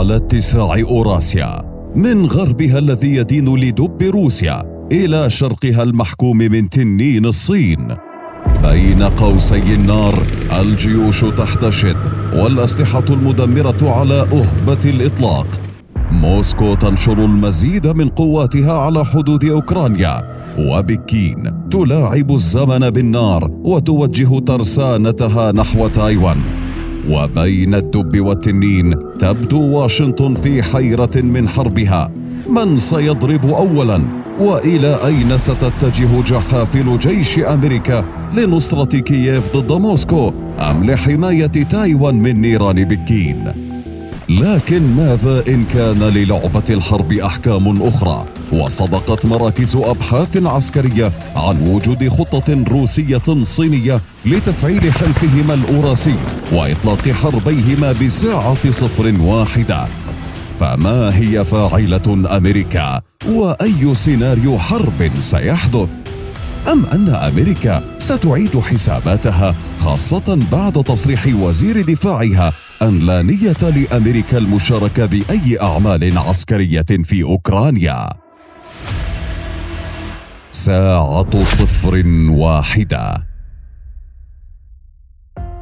على اتساع أوراسيا من غربها الذي يدين لدب روسيا إلى شرقها المحكوم من تنين الصين. بين قوسي النار الجيوش تحتشد والأسلحة المدمرة على أهبة الإطلاق. موسكو تنشر المزيد من قواتها على حدود أوكرانيا، وبكين تلاعب الزمن بالنار وتوجه ترسانتها نحو تايوان. وبين الدب والتنين تبدو واشنطن في حيرة من حربها، من سيضرب أولاً؟ وإلى أين ستتجه جحافل جيش أمريكا لنصرة كييف ضد موسكو أم لحماية تايوان من نيران بكين؟ لكن ماذا إن كان للعبة الحرب أحكام أخرى؟ وصدقت مراكز أبحاث عسكرية عن وجود خطة روسية صينية لتفعيل حلفهما الأوراسي وإطلاق حربيهما بساعة صفر واحدة. فما هي فاعلة أمريكا؟ وأي سيناريو حرب سيحدث؟ أم أن أمريكا ستعيد حساباتها، خاصة بعد تصريح وزير دفاعها أن لا نية لأمريكا المشاركة بأي أعمال عسكرية في أوكرانيا؟ ساعة صفر واحدة.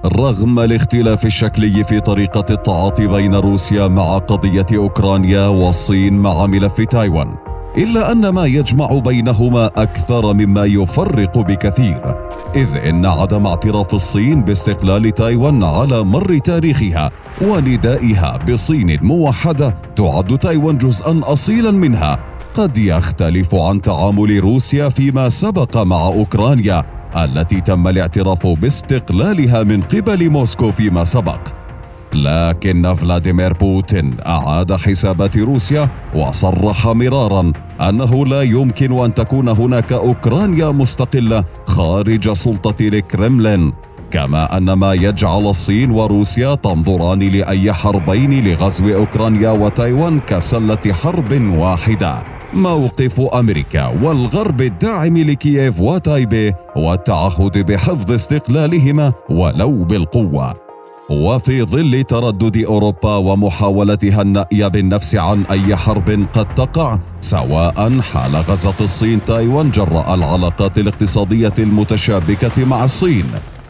رغم الاختلاف الشكلي في طريقة التعاطي بين روسيا مع قضية أوكرانيا والصين مع ملف تايوان، إلا أن ما يجمع بينهما أكثر مما يفرق بكثير، إذ إن عدم اعتراف الصين باستقلال تايوان على مر تاريخها وندائها بصين موحدة تعد تايوان جزءاً أصيلاً منها قد يختلف عن تعامل روسيا فيما سبق مع أوكرانيا التي تم الاعتراف باستقلالها من قبل موسكو فيما سبق. لكن فلاديمير بوتين أعاد حسابات روسيا وصرح مراراً أنه لا يمكن أن تكون هناك أوكرانيا مستقلة خارج سلطة الكرملين، كما أن ما يجعل الصين وروسيا تنظران لأي حربين لغزو أوكرانيا وتايوان كسلة حرب واحدة. موقف أمريكا والغرب الداعم لكييف وتايبي والتعهد بحفظ استقلالهما ولو بالقوة. وفي ظل تردد أوروبا ومحاولتها النأي بالنفس عن أي حرب قد تقع، سواء حال غزت الصين تايوان جراء العلاقات الاقتصادية المتشابكة مع الصين،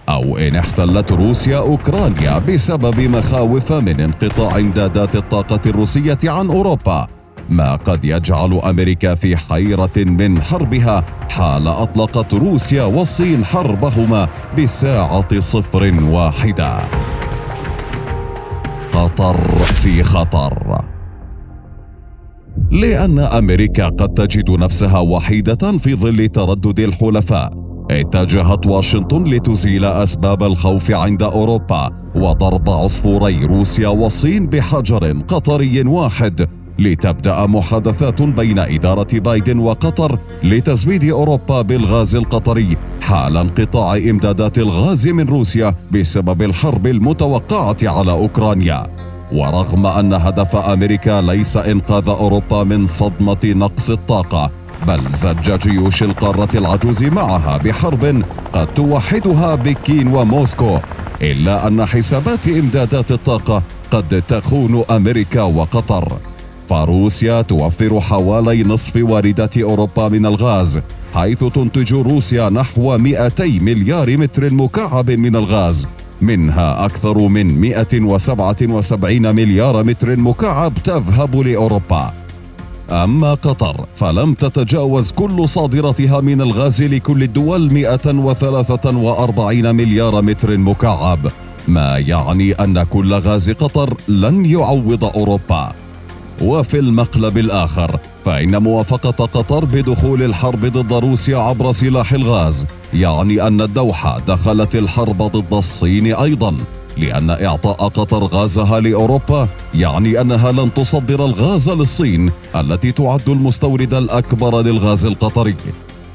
أو إن احتلت روسيا أوكرانيا بسبب مخاوف من انقطاع إمدادات الطاقة الروسية عن أوروبا، ما قد يجعل أمريكا في حيرة من حربها حال أطلقت روسيا والصين حربهما بساعة صفر واحدة. قطر في خطر، لأن أمريكا قد تجد نفسها وحيدة في ظل تردد الحلفاء. اتجهت واشنطن لتزيل أسباب الخوف عند أوروبا وضرب عصفوري روسيا والصين بحجر قطري واحد، لتبدأ محادثات بين إدارة بايدن وقطر لتزويد أوروبا بالغاز القطري حال انقطاع إمدادات الغاز من روسيا بسبب الحرب المتوقعة على أوكرانيا. ورغم أن هدف أمريكا ليس إنقاذ أوروبا من صدمة نقص الطاقة، بل زج جيوش القارة العجوز معها بحرب قد توحدها بكين وموسكو، إلا أن حسابات إمدادات الطاقة قد تخون أمريكا وقطر. فروسيا توفر حوالي نصف واردات أوروبا من الغاز، حيث تنتج روسيا نحو 200 مليار متر مكعب من الغاز، منها أكثر من 177 مليار متر مكعب تذهب لأوروبا. أما قطر فلم تتجاوز كل صادراتها من الغاز لكل الدول 143 مليار متر مكعب، ما يعني أن كل غاز قطر لن يعوض أوروبا. وفي المقلب الآخر، فإن موافقة قطر بدخول الحرب ضد روسيا عبر سلاح الغاز يعني أن الدوحة دخلت الحرب ضد الصين أيضاً، لأن إعطاء قطر غازها لأوروبا يعني أنها لن تصدر الغاز للصين التي تعد المستورد الأكبر للغاز القطري.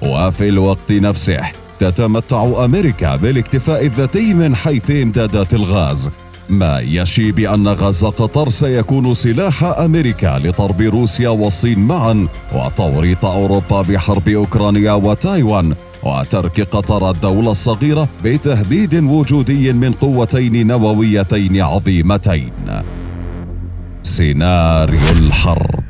وفي الوقت نفسه تتمتع أمريكا بالاكتفاء الذاتي من حيث إمدادات الغاز، ما يشي بأن غاز قطر سيكون سلاح أمريكا لضرب روسيا والصين معا وتوريط أوروبا بحرب أوكرانيا وتايوان، وترك قطر الدولة الصغيرة بتهديد وجودي من قوتين نوويتين عظيمتين. سيناريو الحرب.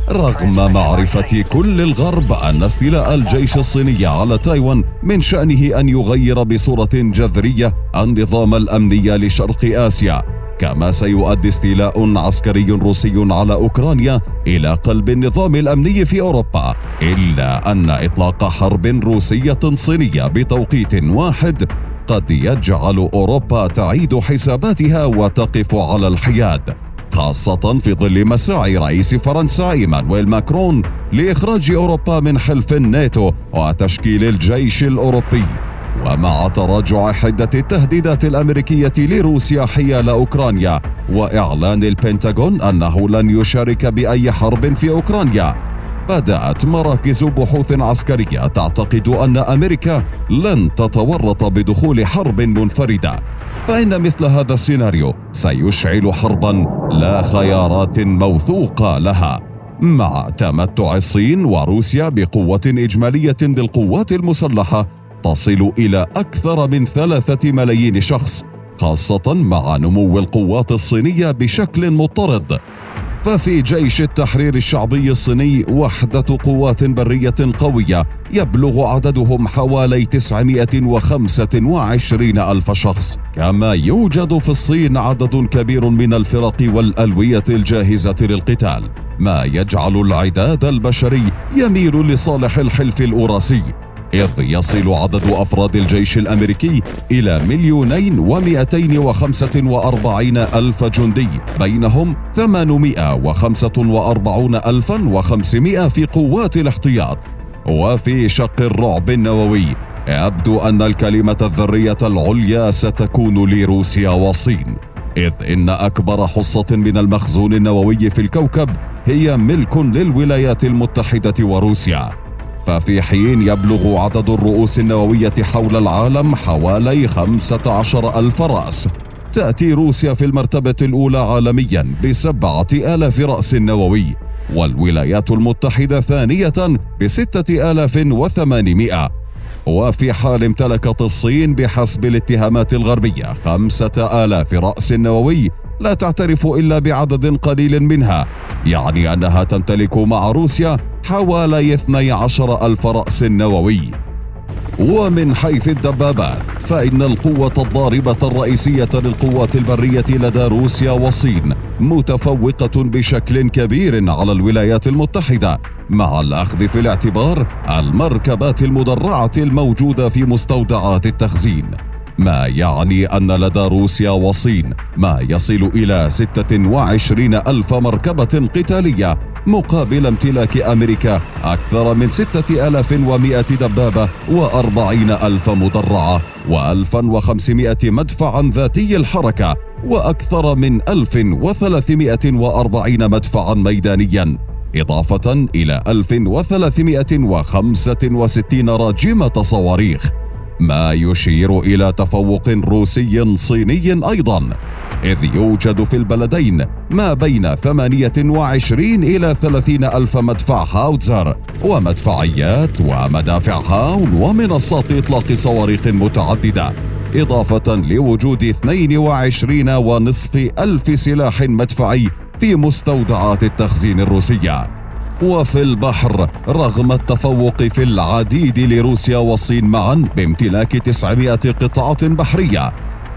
رغم معرفة كل الغرب أن استيلاء الجيش الصيني على تايوان من شأنه أن يغير بصورة جذرية النظام الأمني لشرق آسيا، كما سيؤدي استيلاء عسكري روسي على أوكرانيا إلى قلب النظام الأمني في أوروبا، إلا أن إطلاق حرب روسية صينية بتوقيت واحد قد يجعل أوروبا تعيد حساباتها وتقف على الحياد، خاصة في ظل مساعي رئيس فرنسا إيمانويل ماكرون لإخراج أوروبا من حلف الناتو وتشكيل الجيش الأوروبي. ومع تراجع حدة التهديدات الأمريكية لروسيا حيال أوكرانيا وإعلان البنتاغون أنه لن يشارك بأي حرب في أوكرانيا، بدأت مراكز بحوث عسكرية تعتقد أن أمريكا لن تتورط بدخول حرب منفردة، فإن مثل هذا السيناريو سيشعل حربا لا خيارات موثوقة لها، مع تمتع الصين وروسيا بقوة إجمالية للقوات المسلحة تصل إلى أكثر من 3 ملايين شخص، خاصة مع نمو القوات الصينية بشكل مضطرد. ففي جيش التحرير الشعبي الصيني وحدة قوات برية قوية يبلغ عددهم حوالي 925 ألف شخص، كما يوجد في الصين عدد كبير من الفرق والألوية الجاهزة للقتال، ما يجعل العداد البشري يميل لصالح الحلف الأوراسي، إذ يصل عدد أفراد الجيش الأمريكي إلى 2,245,000 جندي، بينهم 845,500 في قوات الاحتياط. وفي شق الرعب النووي يبدو أن الكلمة الذرية العليا ستكون لروسيا والصين، إذ إن أكبر حصة من المخزون النووي في الكوكب هي ملك للولايات المتحدة وروسيا. ففي حين يبلغ عدد الرؤوس النووية حول العالم حوالي 15,000 رأس، تأتي روسيا في المرتبة الأولى عالميا ب7,000 رأس نووي، والولايات المتحدة ثانية ب6,800. وفي حال امتلكت الصين بحسب الاتهامات الغربية 5,000 رأس نووي لا تعترف إلا بعدد قليل منها، يعني أنها تمتلك مع روسيا حوالي 12,000 رأس نووي. ومن حيث الدبابات فإن القوة الضاربة الرئيسية للقوات البرية لدى روسيا والصين متفوقة بشكل كبير على الولايات المتحدة، مع الأخذ في الاعتبار المركبات المدرعة الموجودة في مستودعات التخزين، ما يعني أن لدى روسيا والصين ما يصل إلى 26,000 مركبة قتالية، مقابل امتلاك أمريكا أكثر من 6,100 دبابة و40,000 مدرعة و1,500 مدفعا ذاتي الحركة وأكثر من 1,340 مدفعا ميدانيا، إضافة إلى 1,365 راجمة صواريخ، ما يشير إلى تفوق روسي صيني أيضا، إذ يوجد في البلدين ما بين 28 إلى 30 ألف مدفع هاوتزر ومدفعيات ومدافع هاون ومنصات إطلاق صواريخ متعددة، إضافة لوجود 22,500 ألف سلاح مدفعي في مستودعات التخزين الروسية. وفي البحر، رغم التفوق في العديد لروسيا والصين معا بامتلاك 900 قطعة بحرية،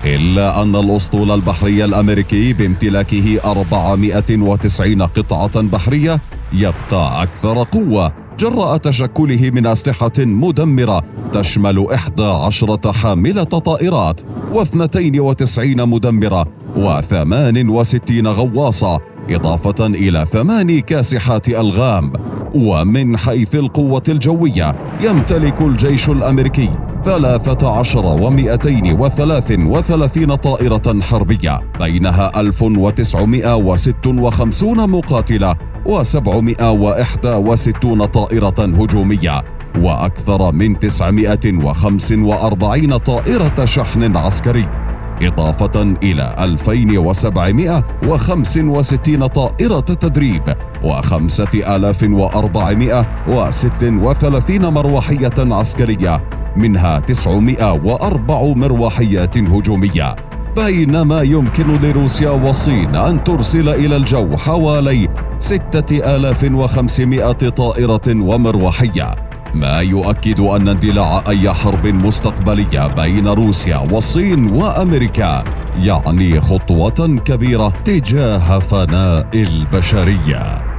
إلا أن الأسطول البحري الأمريكي بامتلاكه 490 قطعة بحرية يبقى أكثر قوة جراء تشكله من أسلحة مدمرة تشمل 11 حاملة طائرات و92 مدمرة و68 غواصة، إضافة إلى 8 كاسحات ألغام. ومن حيث القوة الجوية يمتلك الجيش الأمريكي 13,233 طائرة حربية، بينها 1956 مقاتلة و761 طائرة هجومية، وأكثر من 945 طائرة شحن عسكري، إضافة إلى 2,765 طائرة تدريب و5,436 مروحية عسكرية، منها 904 مروحيات هجومية. بينما يمكن لروسيا والصين أن ترسل إلى الجو حوالي 6500 طائرة ومروحية، ما يؤكد أن اندلاع أي حرب مستقبلية بين روسيا والصين وأمريكا يعني خطوة كبيرة تجاه فناء البشرية.